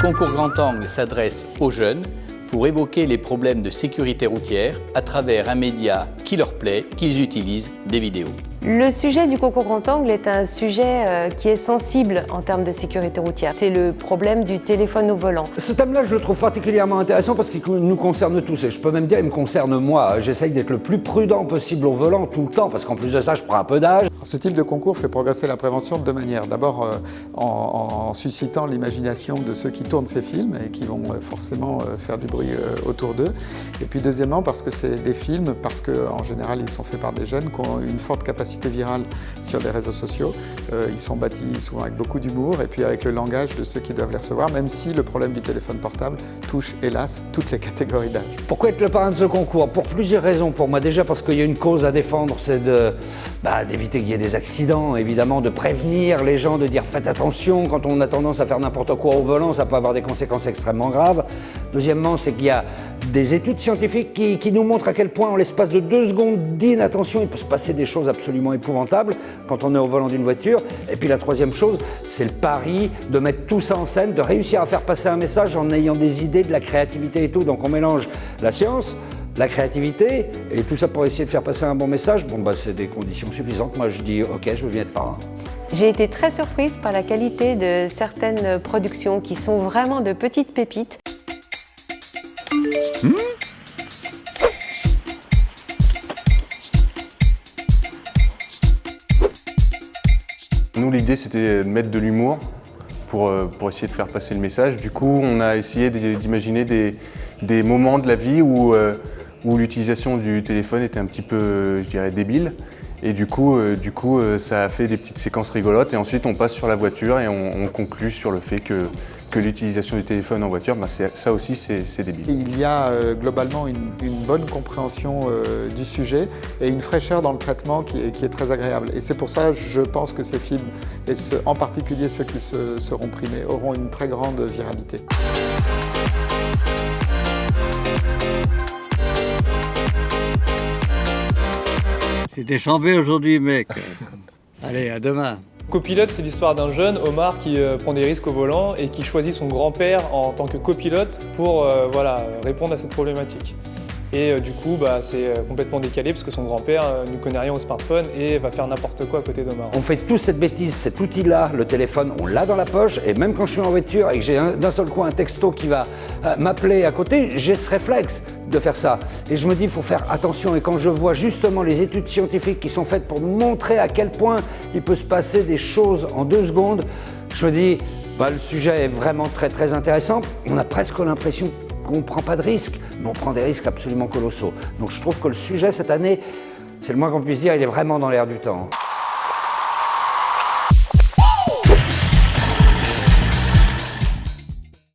concours Grand Angle s'adresse aux jeunes pour évoquer les problèmes de sécurité routière à travers un média qui leur plaît, qu'ils utilisent des vidéos. Le sujet du concours Grand Angle est un sujet qui est sensible en termes de sécurité routière. C'est le problème du téléphone au volant. Ce thème-là, je le trouve particulièrement intéressant parce qu'il nous concerne tous. Et je peux même dire, il me concerne moi. J'essaye d'être le plus prudent possible au volant tout le temps parce qu'en plus de ça, je prends un peu d'âge. Ce type de concours fait progresser la prévention de deux manières. D'abord, en suscitant l'imagination de ceux qui tournent ces films et qui vont forcément faire du bruit autour d'eux. Et puis deuxièmement, parce que c'est des films, parce qu'en général, ils sont faits par des jeunes qui ont une forte capacité virale sur les réseaux sociaux. Ils sont bâtis souvent avec beaucoup d'humour et puis avec le langage de ceux qui doivent les recevoir, même si le problème du téléphone portable touche, hélas, toutes les catégories d'âge. Pourquoi être le parrain de ce concours? Pour plusieurs raisons pour moi. Déjà parce qu'il y a une cause à défendre, c'est d'éviter qu'il y ait des accidents, évidemment, de prévenir les gens, de dire faites attention, quand on a tendance à faire n'importe quoi au volant, ça peut avoir des conséquences extrêmement graves. Deuxièmement, c'est qu'il y a des études scientifiques qui nous montrent à quel point, en l'espace de 2 secondes d'inattention, il peut se passer des choses absolument épouvantables quand on est au volant d'une voiture. Et puis la troisième chose, c'est le pari de mettre tout ça en scène, de réussir à faire passer un message en ayant des idées, de la créativité et tout. Donc on mélange la science, la créativité et tout ça pour essayer de faire passer un bon message. C'est des conditions suffisantes. Moi je dis ok, je veux bien être parrain. J'ai été très surprise par la qualité de certaines productions qui sont vraiment de petites pépites. Nous, l'idée, c'était de mettre de l'humour pour essayer de faire passer le message. Du coup, on a essayé d'imaginer des moments de la vie où l'utilisation du téléphone était un petit peu, je dirais, débile. Et du coup, ça a fait des petites séquences rigolotes. Et ensuite, on passe sur la voiture et on conclut sur le fait que l'utilisation du téléphone en voiture, ça aussi, c'est débile. Il y a globalement une bonne compréhension du sujet et une fraîcheur dans le traitement qui est très agréable. Et c'est pour ça, je pense que ces films, et en particulier ceux qui seront primés, auront une très grande viralité. C'était chambé aujourd'hui, mec. Allez, à demain. Copilote, c'est l'histoire d'un jeune, Omar, qui prend des risques au volant et qui choisit son grand-père en tant que copilote pour répondre à cette problématique. Et du coup, c'est complètement décalé parce que son grand-père ne connaît rien au smartphone et va faire n'importe quoi à côté d'Omar. On fait tous cette bêtise, cet outil-là, le téléphone, on l'a dans la poche et même quand je suis en voiture et que j'ai d'un seul coup un texto qui va m'appeler à côté, j'ai ce réflexe de faire ça. Et je me dis, il faut faire attention. Et quand je vois justement les études scientifiques qui sont faites pour montrer à quel point il peut se passer des choses en 2 secondes, je me dis, le sujet est vraiment très très intéressant. On a presque l'impression qu'on ne prend pas de risques, mais on prend des risques absolument colossaux. Donc je trouve que le sujet cette année, c'est le moins qu'on puisse dire, il est vraiment dans l'air du temps.